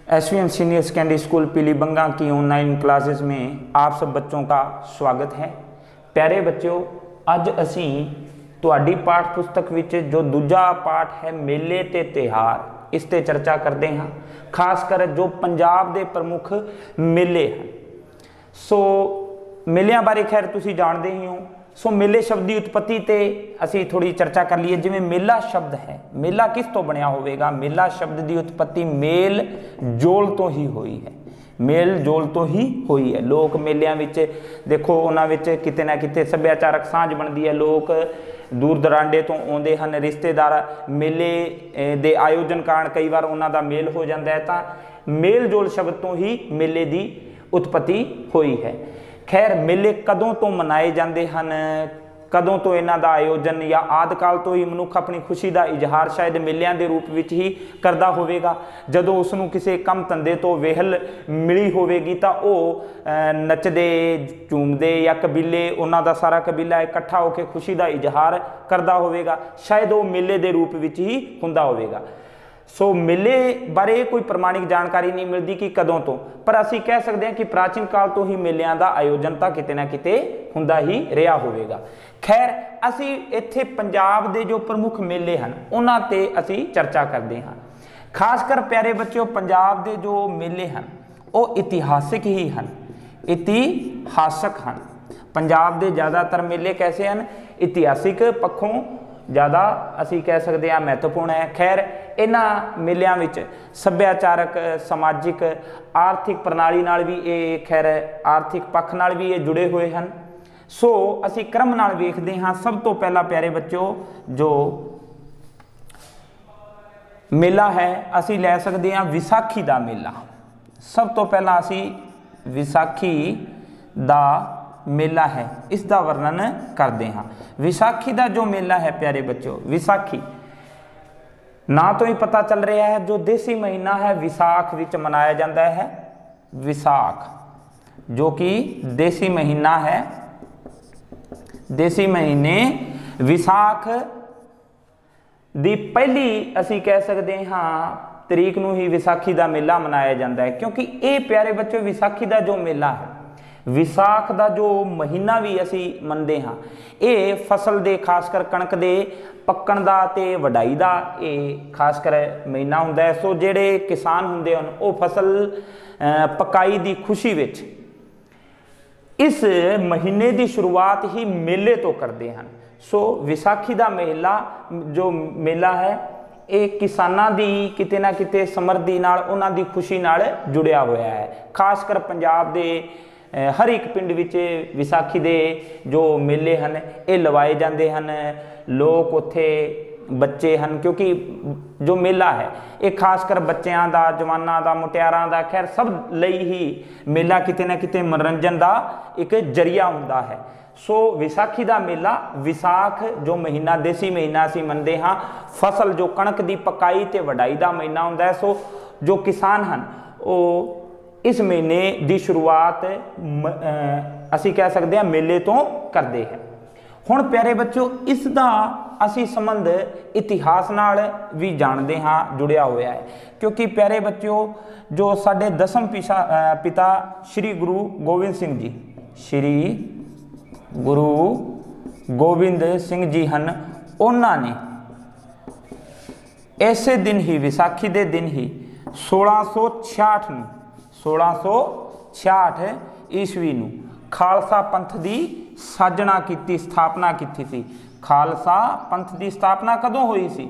SVM senior secondary school Pilibanga की online classes में आप सब बच्चों का स्वागत है। प्यारे बच्चों, अज असी तुहाडी पाठ पुस्तक विच जो दूजा पाठ है मेले ते तिहार, इस ते चर्चा करते हैं। खास कर जो पंजाब दे प्रमुख मेले हैं। सो मेलियां बारे खैर तुसी जानते ही हो। सो मेले शब्द की उत्पत्ति ते असी थोड़ी चर्चा कर लीए। जिवें मेला शब्द है, मेला किस तो बनया होवेगा? मेला शब्द की उत्पत्ति मेल जोल तो ही हुई है, मेल जोल तो ही हुई है। लोग मेलियां विच देखो, उन्हां विच किते ना किते सभ्याचारक सांझ बनती है। लोग दूर दरांडे तो आउंदे हन, रिश्तेदार मेले दे आयोजन कारण कई बार उन्हां दा मेल हो जाता है। तो मेल जोल शब्द तो ही मेले की उत्पत्ति हुई है। खैर, मेले कदों तो मनाए जाते हैं, कदों तो इन्हां दा आयोजन या आदि काल तो ही मनुख अपनी खुशी का इजहार शायद मेलियां दे रूप विच ही करदा होवेगा। जदों उसनूं किसी कम धंधे तो वेहल मिली होवेगी तो वह नचदे झूमदे या कबीले, उन्हां दा सारा कबीला इकट्ठा होकर खुशी का इजहार करदा होवेगा। शायद वो मेले दे रूप विच ही हुंदा होवेगा। सो मेले बारे कोई प्रमाणिक जानकारी नहीं मिलती कि कदों तो, पर असी कह सकते हैं कि प्राचीन काल तो ही मेलियां का आयोजन तो किते ना किते हुंदा ही रहा होवेगा। खैर, असी इत्थे पंजाब दे जो प्रमुख मेले हैं उन्हां ते असी चर्चा करते हैं। खासकर प्यारे बच्चों, पंजाब दे जो मेले हैं वो इतिहासिक ही हैं, इतिहासक हैं। पंजाब दे ज़्यादातर मेले कैसे हैं? इतिहासिक पक्षों ज़्यादा असी कह सकते हैं महत्वपूर्ण है। खैर, इन्हां मेलियां विच सभ्याचारक, समाजिक, आर्थिक प्रणाली नाल भी ये खैर आर्थिक पक्ष नाल भी ये जुड़े हुए हैं। सो असी क्रम नाल वेखदे हां। सब तो पहला प्यारे बच्चों जो मेला है असी लै सकते हैं विसाखी का मेला। सब तो पहला असी विसाखी का मेला है इसका वर्णन करते हैं। विसाखी का जो मेला है प्यारे बच्चों, विसाखी ना तो ही पता चल रहा है, जो देसी महीना है विसाख विच मनाया जाता है। विसाख जो कि देसी महीना है, देसी महीने विसाख दी पहली असी कह सकते हाँ तरीक नूं ही विसाखी का मेला मनाया जाता है। क्योंकि ये प्यारे बच्चों विसाखी का जो मेला है, विसाख का जो महीना भी असी मनते हाँ, ये फसल दे खासकर कणक दे पक्कण दा ते वढाई दा ये खासकर महीना हुंदा है। सो जेड़े किसान हुंदे हन वो फसल पकाई दी खुशी विच इस महीने की शुरुआत ही मेले तो करते हैं। सो विसाखी का मेला जो मेला है ये किसानां दी किते ना किते समृद्धि नाल, उन्हां दी खुशी नाल जुड़िया होया है। खासकर पंजाब दे हर एक पिंड विच विसाखी दे जो मेले हैं ये लवाए जाते हैं। लोग उत्थे बच्चे हैं, क्योंकि जो मेला है ये खासकर बच्चों का, जवानों का, मुटियारां का, खैर सब लई ही मेला किते ना किते मनोरंजन का एक जरिया हुंदा है। सो विसाखी का मेला, विसाख जो महीना देसी महीना असीं मनदे हाँ, फसल जो कणक की पकाई ते वढाई का महीना हुंदा है। सो जो किसान हैं वो इस महीने की शुरुआत असी कह सकते हैं मेले तो करते हैं। हुण प्यारे बच्चों, इसका असी संबंध इतिहास नाल भी जानते हाँ, जुड़िया होया है। क्योंकि प्यारे बच्चों जो साडे दसम पिता श्री गुरु गोबिंद सिंह जी, श्री गुरु गोबिंद सिंह जी हैं, उन्होंने ऐसे दिन ही विसाखी के दिन ही 1666 ईस्वी नूं खालसा पंथ की साजना की, स्थापना की थी। खालसा पंथ की स्थापना कदों हुई सी?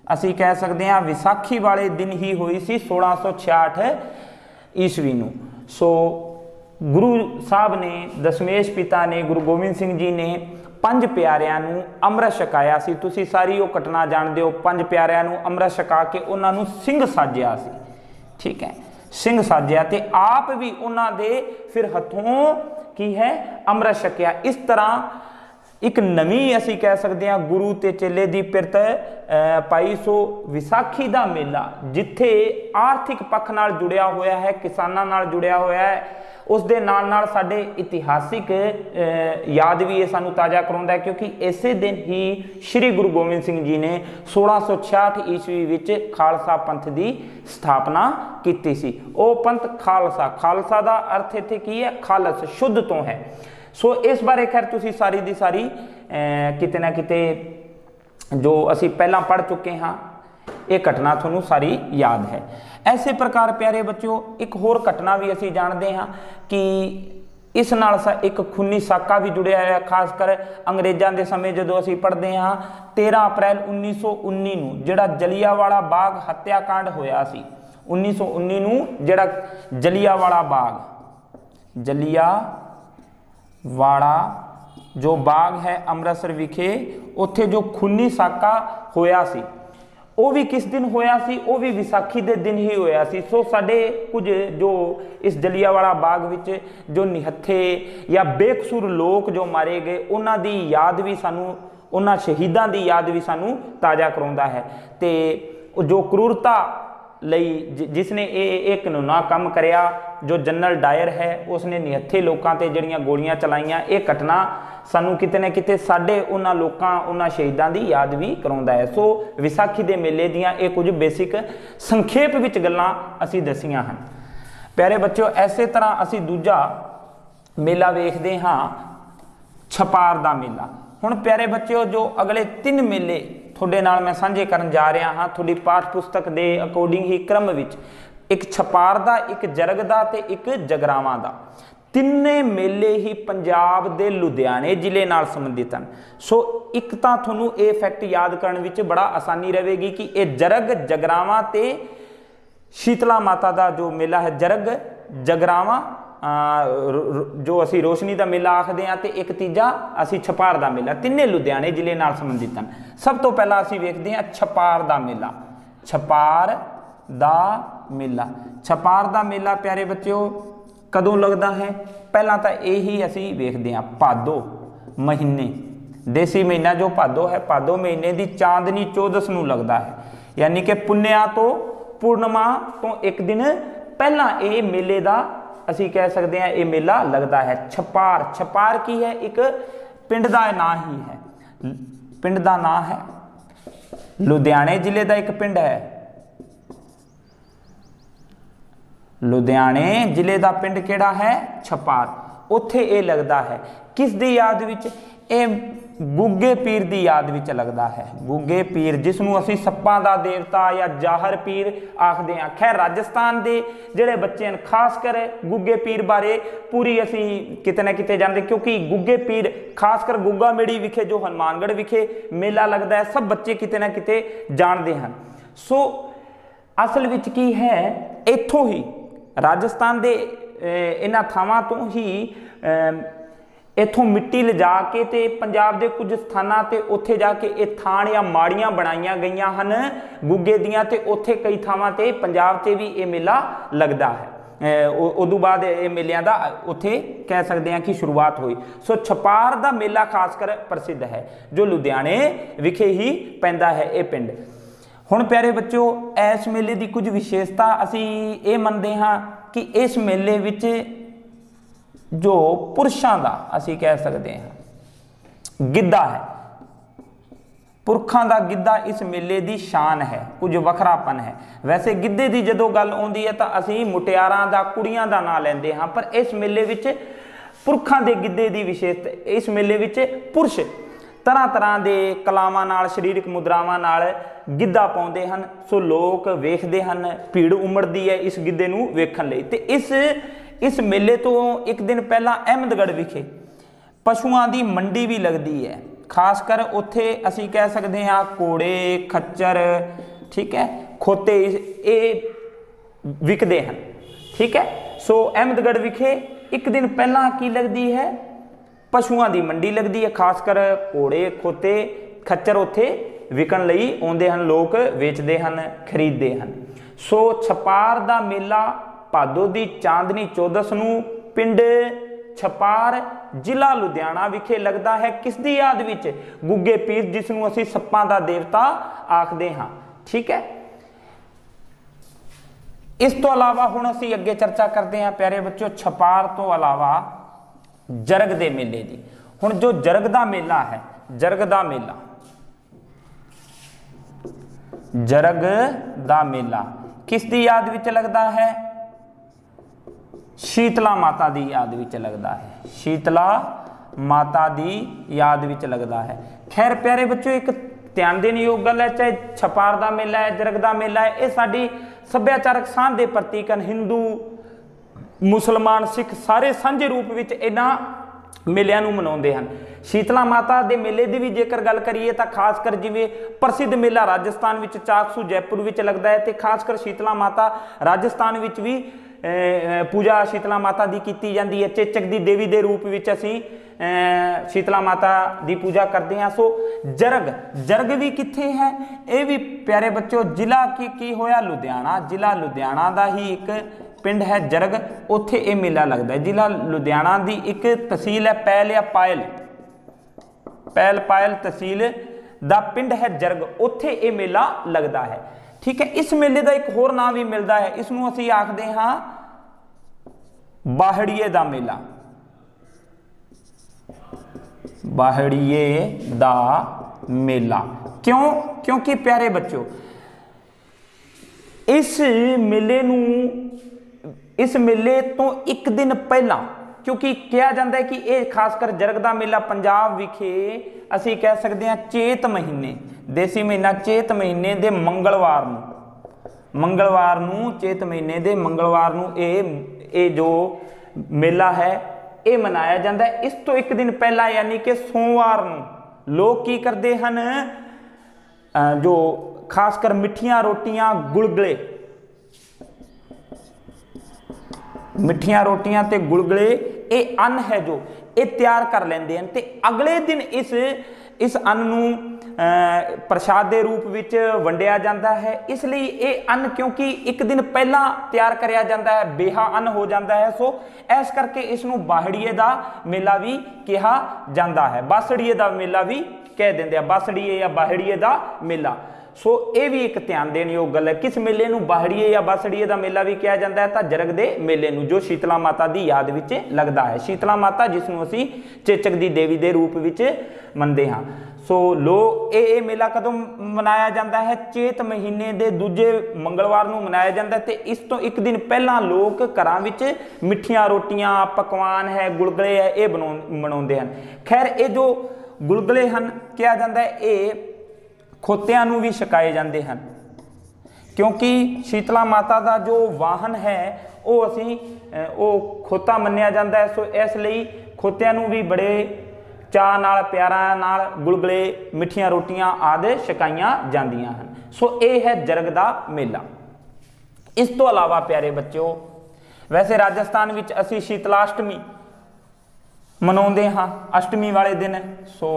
असी कह सकते हैं विसाखी वाले दिन ही हुई सी, 1666 ईस्वी नूं। सो गुरु साहब ने, दशमेश पिता ने, गुरु गोबिंद सिंह जी ने 5 प्यारिਆਂ ਨੂੰ ਅੰਮ੍ਰਿਤ ਛਕਾਇਆ ਸੀ। ਤੁਸੀਂ सारी वो घटना जानते हो। 5 प्यारिਆਂ ਨੂੰ ਅੰਮ੍ਰਿਤ ਛਕਾ के उन्होंने ਸਿੰਘ ਸਾਜਿਆ ਸੀ। ठीक है, ਸਿੰਘ ਸਾਜਿਆ ਤੇ आप भी उन्होंने फिर हथों की है ਅੰਮ੍ਰਿਤ ਛਕਿਆ। इस तरह एक नवीं असी कह सकते हैं गुरु ते चेले दी पिरत पाई। सो विसाखी दा मेला जिथे आर्थिक पक्ष नाल जुड़िया होया है, किसानां नाल जुड़िया होया है, उस दे नाल नाल साडे इतिहासिक याद भी ये सानू ताज़ा कराउंदा है, क्योंकि इसे दिन ही श्री गुरु गोबिंद सिंह जी ने 1666 ईस्वी विच खालसा पंथ की स्थापना की सी। वो पंथ खालसा, खालसा का अर्थ इत्थे की है, खालस शुद्ध तो है। सो इस बारे खैर तुसी सारी दी सारी किते ना किते जो असी पहला पढ़ चुके हाँ, ये घटना थोनू सारी याद है। ऐसे प्रकार प्यारे बच्चों एक होर घटना भी असी जानते हाँ कि इस नाल एक खूनी साका भी जुड़िया है, खासकर अंग्रेज़ों के समय जो असी पढ़ते हाँ 13 अप्रैल 1919 नूं जिहड़ा जलियांवाला बाग हत्याकांड होया सी। 1919 नूं जिहड़ा जलियांवाला बाग, जलियांवाला जो बाग है अमृतसर विखे, उत्थे जो खूनी साका होया सी, वो भी किस दिन होया सी, वो भी विसाखी के दिन ही होया सी। सो साडे कुछ जो इस जलियांवाला बाग विच जो निहत्थे या बेकसूर लोग जो मारे गए, उन्हां दी याद भी सानू, उन्हां शहीदां दी याद भी सानू ताज़ा कराउंदा है। ते जो क्रूरता लई जिसने ये कानूना काम करया, जो जनरल डायर है उसने निहत्थे लोगों ते जिहड़ियां गोलियां चलाइयां, ये घटना सानू किते ना किते साडे उन्हां लोकां उन्हां शहीदां दी याद भी कराउंदा है। सो विसाखी दे मेले दियां ये कुछ बेसिक संखेप विच गल्लां असीं दसियां हन। प्यारे बच्चों ऐसे तरह असीं दूजा मेला वेखदे हां छपार दा मेला। हुण प्यारे बच्चों जो अगले 3 मेले थोड़े नाल मैं साझे करन जा रहा हाँ, थोड़ी पाठ पुस्तक के अकॉर्डिंग ही क्रम विच, एक छपार दा, एक जरग दा ते एक जगरावां दा। तिन्ने मेले ही पंजाब दे लुधियाने जिले नाल संबंधित हैं। सो एक तां तुहानूं ये फैक्ट याद करन विच बड़ा आसानी रहेगी कि ये जरग जगरावां ते शीतला माता दा जो मेला है, जरग जगरावां जो असी रोशनी का मेला आखते हैं, तो एक तीजा असी छपार का मेला, तिन्ने लुधियाने जिले नाल संबंधित हैं। सब तो पहला असी वेखते हैं छपार का मेला। छपार का मेला, छपार का मेला प्यारे बच्चों कदों लगता है? पहला तो यही असी वेखते हैं भादो महीने, देसी महीना जो भादो है, भादो महीने की चांदनी चौदस नूं लगता है, यानी कि पुन्निया तो पूर्णिमा तो एक दिन पहला ये मेले का असी कह सकते हैं ये मेला लगता है। छपार, छपार की है? एक पिंड का नाम ही है, पिंड का नाम है, लुधियाने जिले का एक पिंड है, लुधियाने जिले का पिंड केड़ा है? छपार। उत्थे ये लगता है किस दी याद विच? ये गुगे पीर की याद विच लगता है। गुगे पीर जिसनों असी सप्पां दा देवता या जाहर पीर आखते हैं। खैर राजस्थान के जिहड़े बच्चे हैं खासकर गुगे पीर बारे पूरी असी किते ना किते जानते, क्योंकि गुगे पीर खासकर गुग्गा मेड़ी विखे जो हनुमानगढ़ विखे मेला लगता है, सब बच्चे किते ना किते जानते हैं। सो असल विच की है, इत्थों ही राजस्थान के इन्हां थावां तो ही इत्थों मिट्टी लिजा के ते पंजाब के कुछ स्थानों ते उत्थे जाके ये थान या माड़ियां बनाईयां गईयां हन गुगे दियां, ते उत्थे कई थावां ते पंजाब ते भी ये मेला लगता है। उदों बाद ये मेलियां दा उत्थे कह सकते हैं कि शुरुआत हुई। सो छपार दा मेला खासकर प्रसिद्ध है जो लुधियाने विखे ही पैंदा है ये पिंड। हुण प्यारे बच्चों इस मेले की कुछ विशेषता असी ये मनते हाँ कि इस मेले विच जो पुरुषों का असी कह सकते हैं गिद्धा है, पुरखों का गिद्धा इस मेले की शान है, कुछ वखरापन है। वैसे गिद्धे की जो गल आती है तो असी मुटियारां दा कुड़ियां दा नाम लेंदे हाँ, पर इस मेले विच पुरखों के गिद्धे की विशेषता, इस मेले विच पुरुष तरह तरह के कलावां नाल शरीरक मुद्रावां नाल गिद्धा पाउंदे हन। सो लोग वेखदे हन, भीड़ उमड़दी है इस गिद्धे नूं वेखण लई। ते इस मेले तो एक दिन पहला अहमदगढ़ विखे पशुओं की मंडी भी लगती है, खासकर उत्थे असी कह सकते हैं घोड़े खच्चर, ठीक है, खोते ये विकते हैं, ठीक है। सो अहमदगढ़ विखे एक दिन पहला की लगती है? पशुओं की मंडी लगती है, खासकर घोड़े खोते खच्चर उत्थे विकण लई आउंदे हन, लोग वेचते हैं खरीदते हैं। सो छपार का मेला भादो की चांदनी चौदस नूं पिंड छपार ਜ਼ਿਲ੍ਹਾ ਲੁਧਿਆਣਾ ਵਿਖੇ ਲੱਗਦਾ ਹੈ। ਕਿਸ ਦੀ ਯਾਦ ਵਿੱਚ? ਗੁੱਗੇ ਪੀਰ, ਜਿਸ ਨੂੰ ਅਸੀਂ ਸੱਪਾਂ ਦਾ ਦੇਵਤਾ ਆਖਦੇ ਹਾਂ। ਠੀਕ ਹੈ। ਇਸ ਤੋਂ ਇਲਾਵਾ ਹੁਣ ਅਸੀਂ ਅੱਗੇ ਚਰਚਾ ਕਰਦੇ ਹਾਂ ਪਿਆਰੇ ਬੱਚਿਓ ਛਪਾਰ ਤੋਂ ਇਲਾਵਾ ਜਰਗ ਦੇ ਮੇਲੇ ਦੀ। ਹੁਣ ਜੋ ਜਰਗ ਦਾ ਮੇਲਾ ਹੈ, ਜਰਗ ਦਾ ਮੇਲਾ, ਜਰਗ ਦਾ ਮੇਲਾ ਕਿਸ ਦੀ ਯਾਦ ਵਿੱਚ ਲੱਗਦਾ ਹੈ? शीतला माता दी याद विच लगदा है। शीतला माता दी याद विच लगदा है। खैर प्यारे बच्चों, एक ध्यान देने योग गल है, चाहे छपार दा मेला है, जरग दा मेला है, ये साडी सभ्याचारक सांझ दे प्रतीक हैं। हिंदू, मुसलमान, सिख सारे सांझे रूप विच इन्हां मेलिਆਂ ਨੂੰ ਮਨਾਉਂਦੇ ਹਨ। शीतला माता ਦੇ ਮੇਲੇ ਦੀ ਵੀ ਜੇਕਰ ਗੱਲ ਕਰੀਏ ਤਾਂ ਖਾਸ ਕਰ ਜਿਵੇਂ ਪ੍ਰਸਿੱਧ ਮੇਲਾ ਰਾਜਸਥਾਨ ਵਿੱਚ ਚਾਕਸੂ ਜੈਪੁਰ ਵਿੱਚ ਲੱਗਦਾ ਹੈ, ਤੇ ਖਾਸ ਕਰ शीतला माता ਰਾਜਸਥਾਨ ਵਿੱਚ ਵੀ पूजा शीतला माता की की जाती है। चेचक की देवी के रूप में असी शीतला माता की पूजा करते हैं। सो जरग, जरग भी कित्थे है? ये भी प्यारे बच्चों जिला की होया लुधियाना, जिला लुधियाना का ही एक पिंड है जरग, उत्थे ये मेला लगता है। जिला लुधियाना की एक तहसील है पैल या पायल, पैल पायल तहसील का पिंड है जरग, उत्थे ये मेला लगता है। ठीक है। इस मेले का एक होर नाम भी मिलता है, इसनों असी आखते हाँ बाहड़िए दा मेला। बाहड़िए दा मेला क्यों? क्योंकि प्यारे बच्चों इस मेले नूं, इस मेले तो एक दिन पहला, क्योंकि कहा जाता है कि यह खासकर जरग दा मेला पंजाब विखे असी कह सकते हैं चेत महीने, देसी महीना चेत महीने दे मंगलवार नूं, मंगलवार नूं, चेत महीने दे मंगलवार नूं ये जो मेला है ये मनाया जाता है। इस तो एक दिन पहला यानी कि सोमवार नूं लोग की करते हैं, जो खासकर मिठियां रोटियां, गुलगुले, मिठियां रोटियां ते गुलगुले ये अन्न है जो ये तैयार कर लेंदे हैं, ते अगले दिन इस अन्न नूं प्रसाद के रूप विच वंडिया जाता है। इसलिए ये अन्न क्योंकि एक दिन पहला तैयार कराया जाता है, बेहा अन्न हो जाता है, सो इस करके इसनूं बाहड़िए का मेला भी कहा जाता है, बासड़िए का मेला भी कह देंगे, बासड़िए या बाहड़िए का मेला। सो ये भी एक ध्यान देने योग गल है। किस मेले नूं बाहड़िए या बासड़िए का मेला भी कहा जाता है? तो जरग दे मेले नूं, जो शीतला माता की याद विच लगता है। शीतला माता जिसनूं असीं चेचक की देवी के रूप विच मनते हाँ। सो लोग ये मेला कदों मनाया जाता है? चेत महीने के दूजे मंगलवार नूं मनाया जाता है, ते इस तो एक दिन पहला लोग घरां विच मिठियां रोटियां, पकवान है, गुलगुले है, ये बनाउंदे हन। खैर ये जो गुलगुले हन कहा जाता है ये खोतियां नूं भी छकाए जाते हैं, क्योंकि शीतला माता का जो वाहन है वो असी वो खोता मन्निया जाता है। सो इसलिए खोतियां नूं भी बड़े चाह नाल, प्यारां नाल गुलगुले, मिठियां रोटियां आदि छकाईयां जांदियां हन। सो ये है जरग दा मेला। इस तो अलावा प्यारे बच्चों, वैसे राजस्थान विच असी शीतलाष्टमी मनाउंदे हाँ अष्टमी वाले दिन। सो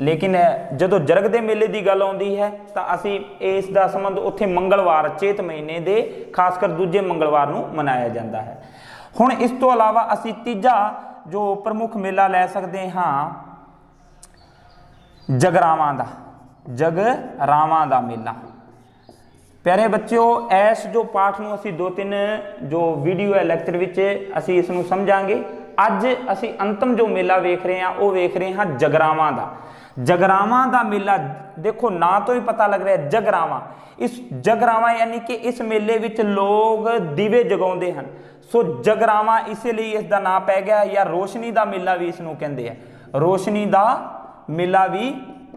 लेकिन जदों जरग दे मेले की गल आउंदी है तो असी इसका संबंध उत्थे मंगलवार, चेत महीने दे खासकर दूजे मंगलवार नूं मनाया जाता है। हुण इस तो अलावा असी तीजा जो प्रमुख मेला लै सकते हाँ जगरावां दा, जगरावां दा मेला। प्यारे बच्चों इस जो पाठ नूं असी 2-3 जो वीडियो है लैक्चर विच असी इसनूं समझांगे। अज असी अंतम जो मेला वेख रहे हैं वो वेख रहे हैं जगरावां दा। जगरावां दा मेला देखो ना तो ही पता लग रहा है जगरावां। इस जगरावां यानी कि इस मेले विच लोग दीवे जगाउंदे हन। सो जगरावां इसलिए इसका नाम पै गया, या रोशनी का मेला भी इसनूं कहंदे है, रोशनी का मेला भी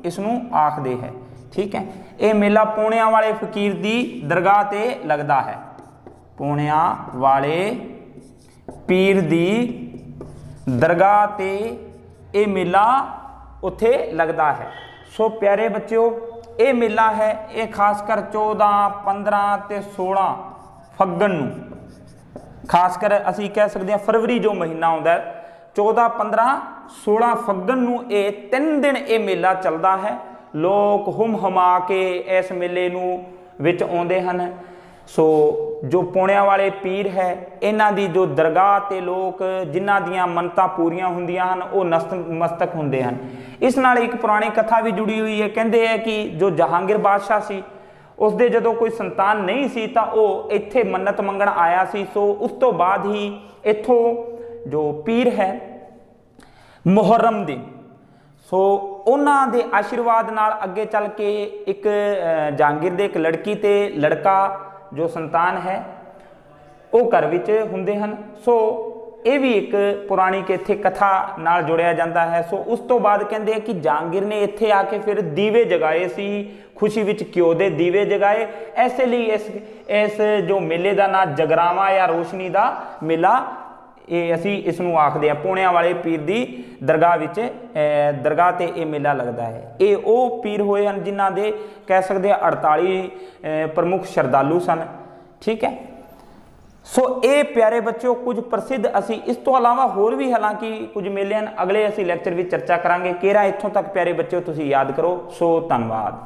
इसनूं आखदे है। ठीक है। ये मेला पूणिया वाले फकीर की दरगाह ते लगता है, पूणिया वाले पीर की दरगाह ते ये मेला उत्थे लगता है। सो प्यारे बच्चों ये मेला है ये खासकर 14, 15 ते 16 फग्गन नूं, खासकर असी कह सकते हैं फरवरी जो महीना आउंदा है 14, 15, 16 फग्गन नूं ये 3 दिन ये मेला चलता है। लोग हुम हुमा के इस मेले नूं विच आउंदे हन। ਸੋ ਜੋ ਪੌਣਿਆਂ ਵਾਲੇ ਪੀਰ ਹੈ ਇਹਨਾਂ ਦੀ ਜੋ ਦਰਗਾਹ ਤੇ ਲੋਕ ਜਿਨ੍ਹਾਂ ਦੀਆਂ ਮੰਨਤਾਂ ਪੂਰੀਆਂ ਹੁੰਦੀਆਂ ਹਨ ਉਹ ਨਤਮਸਤਕ ਹੁੰਦੇ ਹਨ। ਇਸ ਨਾਲ ਇੱਕ ਪੁਰਾਣੀ ਕਥਾ ਵੀ ਜੁੜੀ ਹੋਈ ਹੈ। ਕਹਿੰਦੇ ਹੈ ਕਿ ਜੋ ਜਹਾਂਗੀਰ ਬਾਦਸ਼ਾਹ ਸੀ ਉਸਦੇ ਜਦੋਂ ਕੋਈ ਸੰਤਾਨ ਨਹੀਂ ਸੀ ਤਾਂ ਉਹ ਇੱਥੇ ਮੰਨਤ ਮੰਗਣ ਆਇਆ ਸੀ। ਸੋ ਉਸ ਤੋਂ ਬਾਅਦ ਹੀ ਇੱਥੋਂ ਜੋ ਪੀਰ ਹੈ ਮੁਹਰਮ ਦਿਨ, ਸੋ ਉਹਨਾਂ ਦੇ ਆਸ਼ੀਰਵਾਦ ਨਾਲ ਅੱਗੇ ਚੱਲ ਕੇ ਇੱਕ ਜਹਾਂਗੀਰ ਦੇ ਇੱਕ ਲੜਕੀ ਤੇ ਲੜਕਾ ਜੋ ਸੰਤਾਨ ਹੈ ਉਹ ਘਰ ਵਿੱਚ ਹੁੰਦੇ ਹਨ। ਸੋ ਇਹ ਵੀ ਇੱਕ ਪੁਰਾਣੀ ਕਿ ਇੱਥੇ ਕਥਾ ਨਾਲ ਜੁੜਿਆ ਜਾਂਦਾ ਹੈ। ਸੋ ਉਸ ਤੋਂ ਬਾਅਦ ਕਹਿੰਦੇ ਆ ਕਿ ਜਹਾਂਗੀਰ ਨੇ ਇੱਥੇ ਆ ਕੇ ਫਿਰ ਦੀਵੇ ਜਗਾਏ ਸੀ, ਖੁਸ਼ੀ ਵਿੱਚ ਘਿਓ ਦੇ ਦੀਵੇ ਜਗਾਏ। ਐਸੇ ਲਈ ਇਸ ਜੋ ਮੇਲੇ ਦਾ ਨਾਂ ਜਗਰਾਵਾਂ ਜਾਂ ਰੋਸ਼ਨੀ ਦਾ ਮੇਲਾ ਇਹ ਅਸੀਂ ਇਸ ਨੂੰ ਆਖਦੇ ਆ। ਪੌਣਿਆਂ ਵਾਲੇ ਪੀਰ ਦੀ ਦਰਗਾਹ ਵਿੱਚ ਦਰਗਾਹ ਤੇ ਇਹ ਮੇਲਾ ਲੱਗਦਾ ਹੈ। ਇਹ ਉਹ ਪੀਰ ਹੋਏ ਹਨ ਜਿਨ੍ਹਾਂ ਦੇ ਕਹਿ ਸਕਦੇ ਆ 48 ਪ੍ਰਮੁੱਖ ਸ਼ਰਧਾਲੂ ਸਨ। ਠੀਕ ਹੈ। ਸੋ ਇਹ ਪਿਆਰੇ ਬੱਚਿਓ ਕੁਝ ਪ੍ਰਸਿੱਧ ਅਸੀਂ ਇਸ ਤੋਂ ਇਲਾਵਾ ਹੋਰ ਵੀ ਹਾਲਾਂਕਿ ਕੁਝ ਮੇਲੇ ਹਨ, ਅਗਲੇ ਅਸੀਂ ਲੈਕਚਰ ਵਿੱਚ ਚਰਚਾ ਕਰਾਂਗੇ। ਕਿਹੜਾ ਇੱਥੋਂ ਤੱਕ ਪਿਆਰੇ ਬੱਚਿਓ ਤੁਸੀਂ ਯਾਦ ਕਰੋ। ਸੋ ਧੰਨਵਾਦ।